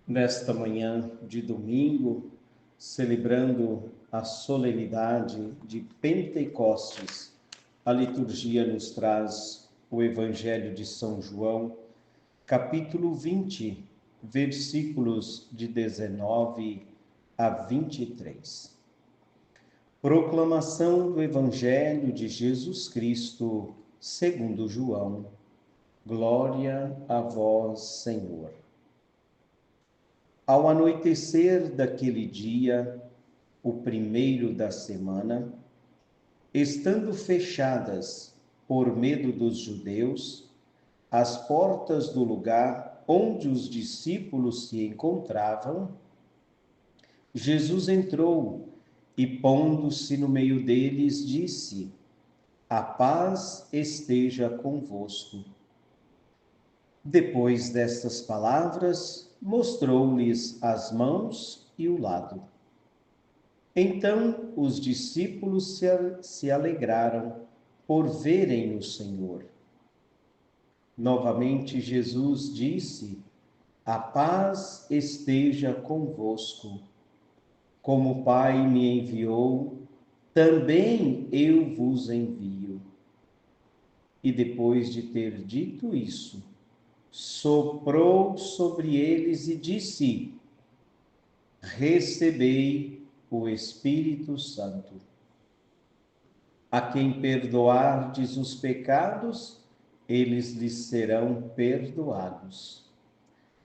Nesta manhã de domingo, celebrando a solenidade de Pentecostes, a liturgia nos traz o Evangelho de São João, capítulo 20, versículos de 19 a 23. Proclamação do Evangelho de Jesus Cristo, segundo João. Glória a vós, Senhor. Ao anoitecer daquele dia, o primeiro da semana, estando fechadas, por medo dos judeus, as portas do lugar onde os discípulos se encontravam, Jesus entrou e, pondo-se no meio deles, disse: A paz esteja convosco. Depois destas palavras, mostrou-lhes as mãos e o lado. Então os discípulos se alegraram por verem o Senhor. Novamente Jesus disse: A paz esteja convosco. Como o Pai me enviou, também eu vos envio. E depois de ter dito isso, soprou sobre eles e disse: Recebei o Espírito Santo. A quem perdoardes os pecados, eles lhes serão perdoados.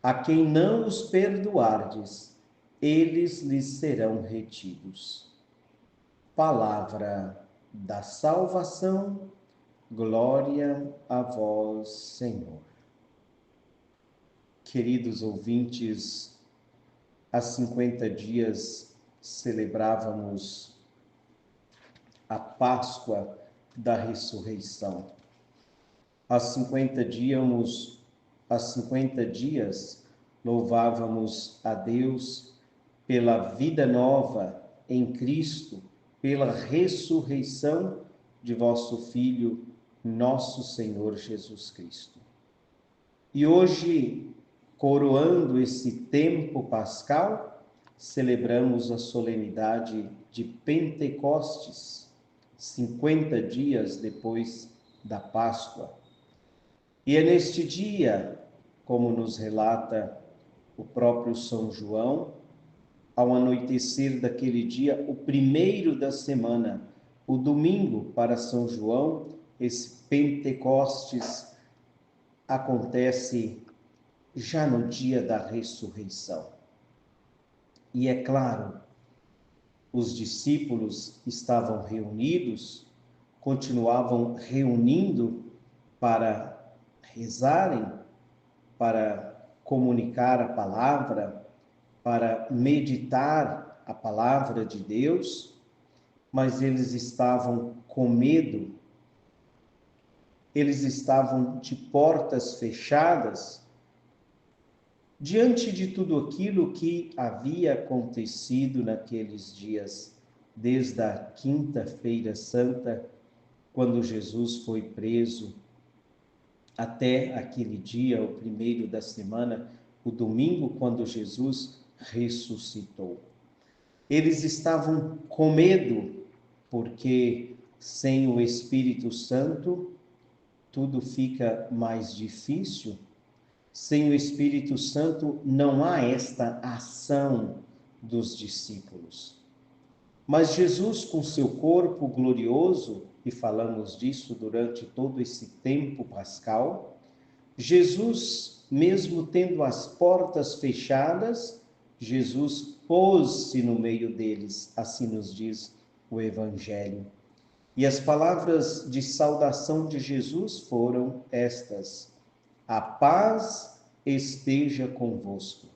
A quem não os perdoardes, eles lhes serão retidos. Palavra da salvação, glória a vós, Senhor. Queridos ouvintes, há 50 dias celebrávamos a Páscoa da ressurreição. Há 50 dias louvávamos a Deus pela vida nova em Cristo, pela ressurreição de vosso Filho, nosso Senhor Jesus Cristo. E hoje, coroando esse tempo pascal, celebramos a solenidade de Pentecostes, 50 dias depois da Páscoa. E é neste dia, como nos relata o próprio São João, ao anoitecer daquele dia, o primeiro da semana, o domingo para São João, esse Pentecostes acontece já no dia da ressurreição. E é claro, os discípulos estavam reunidos, continuavam reunindo para rezarem, para comunicar a palavra, para meditar a palavra de Deus, mas eles estavam com medo, eles estavam de portas fechadas, diante de tudo aquilo que havia acontecido naqueles dias, desde a Quinta-feira Santa, quando Jesus foi preso, até aquele dia, o primeiro da semana, o domingo, quando Jesus ressuscitou. Eles estavam com medo, porque sem o Espírito Santo, tudo fica mais difícil. Sem o Espírito Santo não há esta ação dos discípulos. Mas Jesus, com seu corpo glorioso, e falamos disso durante todo esse tempo pascal, Jesus, mesmo tendo as portas fechadas, Jesus pôs-se no meio deles, assim nos diz o Evangelho. E as palavras de saudação de Jesus foram estas: A paz esteja convosco.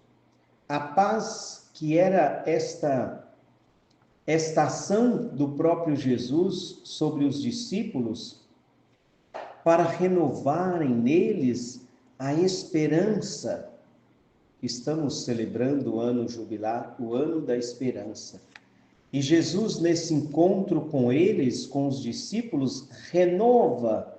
A paz que era esta ação do próprio Jesus sobre os discípulos para renovarem neles a esperança. Estamos celebrando o ano jubilar, o ano da esperança. E Jesus, nesse encontro com eles, com os discípulos, renova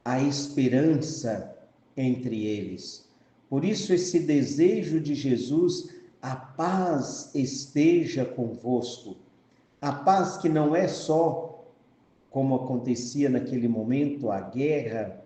a esperança entre eles. Por isso, esse desejo de Jesus, a paz esteja convosco. A paz que não é só, como acontecia naquele momento, a guerra,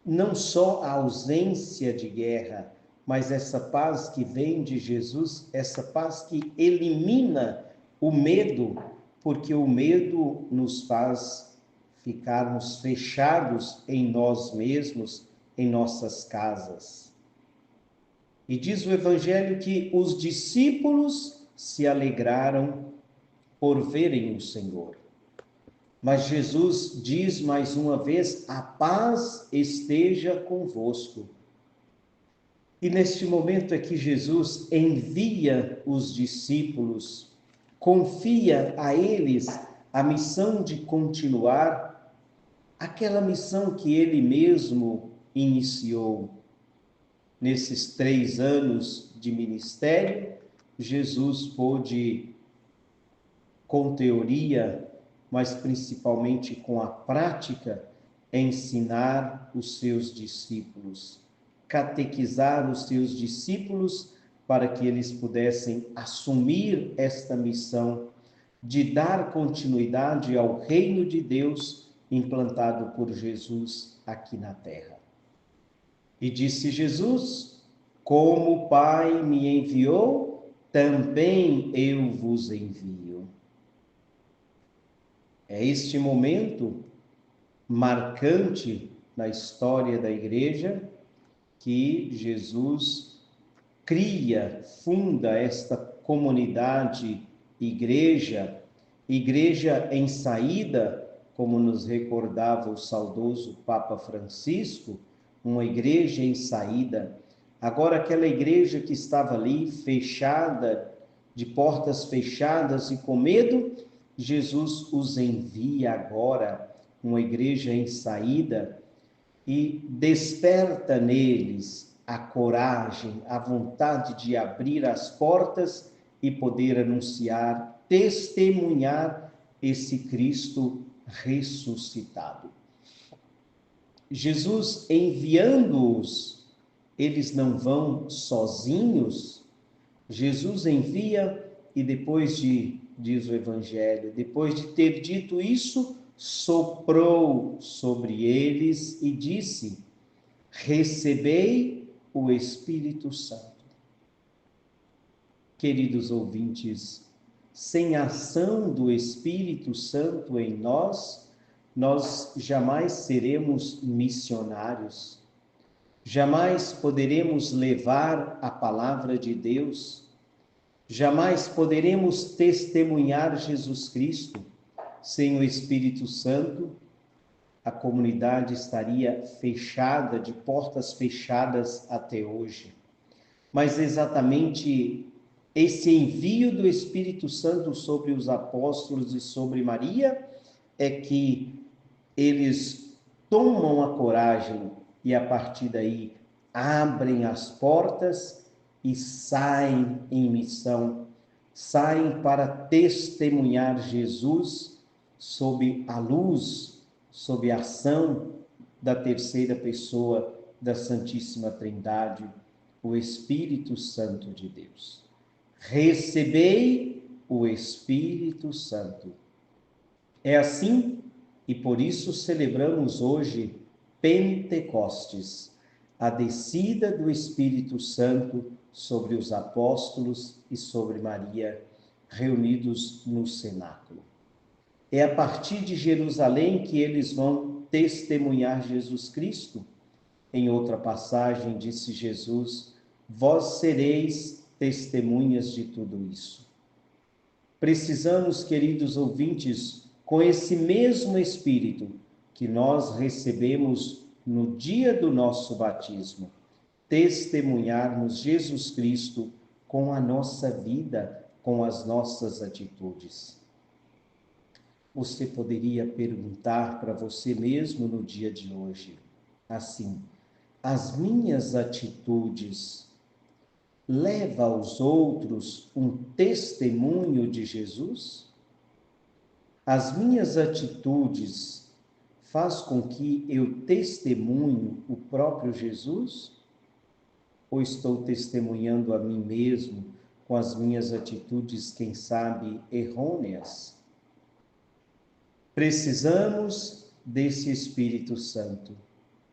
não só a ausência de guerra, mas essa paz que vem de Jesus, essa paz que elimina o medo, porque o medo nos faz ficarmos fechados em nós mesmos, em nossas casas. E diz o Evangelho que os discípulos se alegraram por verem o Senhor. Mas Jesus diz mais uma vez: a paz esteja convosco. E neste momento é que Jesus envia os discípulos, confia a eles a missão de continuar aquela missão que ele mesmo iniciou. Nesses 3 anos de ministério, Jesus pôde, com teoria, mas principalmente com a prática, ensinar os seus discípulos, catequizar os seus discípulos para que eles pudessem assumir esta missão de dar continuidade ao reino de Deus implantado por Jesus aqui na terra. E disse Jesus: como o Pai me enviou, também eu vos envio. É este momento marcante na história da igreja que Jesus cria, funda esta comunidade igreja em saída, como nos recordava o saudoso Papa Francisco, uma igreja em saída. Agora aquela igreja que estava ali fechada, de portas fechadas e com medo, Jesus os envia agora, uma igreja em saída, e desperta neles a coragem, a vontade de abrir as portas e poder anunciar, testemunhar esse Cristo ressuscitado. Jesus enviando-os, eles não vão sozinhos. Jesus envia e depois diz o Evangelho, depois de ter dito isso, soprou sobre eles e disse: recebei o Espírito Santo. Queridos ouvintes, sem a ação do Espírito Santo em nós jamais seremos missionários, jamais poderemos levar a palavra de Deus, jamais poderemos testemunhar Jesus Cristo. Sem o Espírito Santo, a comunidade estaria fechada, de portas fechadas até hoje. Mas exatamente esse envio do Espírito Santo sobre os apóstolos e sobre Maria é que eles tomam a coragem e a partir daí abrem as portas e saem em missão, saem para testemunhar Jesus sob a luz, sob a ação da terceira pessoa da Santíssima Trindade, o Espírito Santo de Deus. Recebei o Espírito Santo. É assim, e por isso celebramos hoje Pentecostes, a descida do Espírito Santo sobre os apóstolos e sobre Maria, reunidos no cenáculo. É a partir de Jerusalém que eles vão testemunhar Jesus Cristo. Em outra passagem, disse Jesus: vós sereis testemunhas de tudo isso. Precisamos, queridos ouvintes, com esse mesmo Espírito que nós recebemos no dia do nosso batismo, testemunharmos Jesus Cristo com a nossa vida, com as nossas atitudes. Você poderia perguntar para você mesmo no dia de hoje, assim: as minhas atitudes levam aos outros um testemunho de Jesus? As minhas atitudes faz com que eu testemunhe o próprio Jesus? ou estou testemunhando a mim mesmo com as minhas atitudes, quem sabe, errôneas? Precisamos desse Espírito Santo,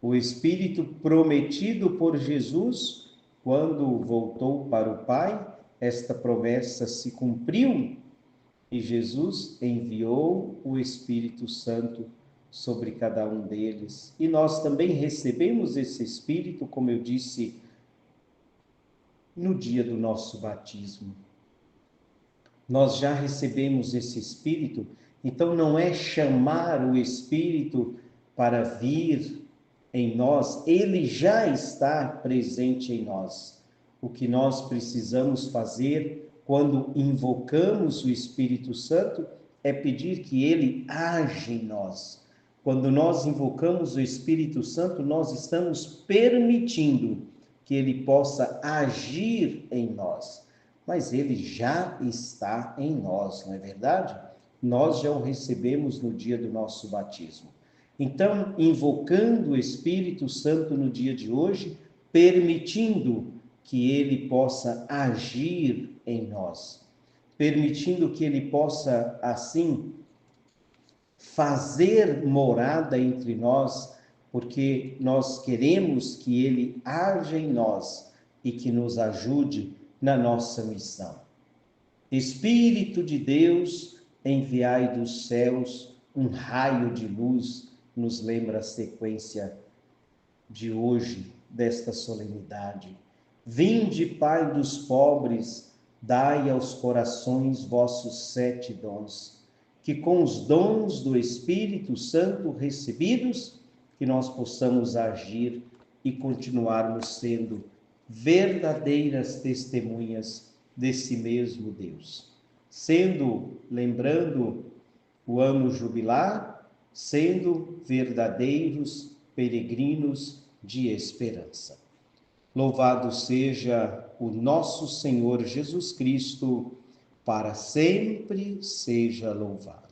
o Espírito prometido por Jesus quando voltou para o Pai. Esta promessa se cumpriu e Jesus enviou o Espírito Santo sobre cada um deles. E nós também recebemos esse Espírito, como eu disse, no dia do nosso batismo. Nós já recebemos esse Espírito, então não é chamar o Espírito para vir em nós, ele já está presente em nós. O que nós precisamos fazer quando invocamos o Espírito Santo é pedir que ele age em nós. Quando nós invocamos o Espírito Santo, nós estamos permitindo que ele possa agir em nós. Mas ele já está em nós, não é verdade? Nós já o recebemos no dia do nosso batismo. Então, invocando o Espírito Santo no dia de hoje, permitindo que ele possa agir em nós, permitindo que ele possa, assim, fazer morada entre nós, porque nós queremos que ele haja em nós e que nos ajude na nossa missão. Espírito de Deus, enviai dos céus um raio de luz, nos lembra a sequência de hoje, desta solenidade. Vinde, Pai dos pobres, dai aos corações vossos 7 dons, que com os dons do Espírito Santo recebidos, que nós possamos agir e continuarmos sendo verdadeiras testemunhas desse mesmo Deus. Lembrando o ano jubilar, sendo verdadeiros peregrinos de esperança. Louvado seja o nosso Senhor Jesus Cristo, para sempre seja louvado.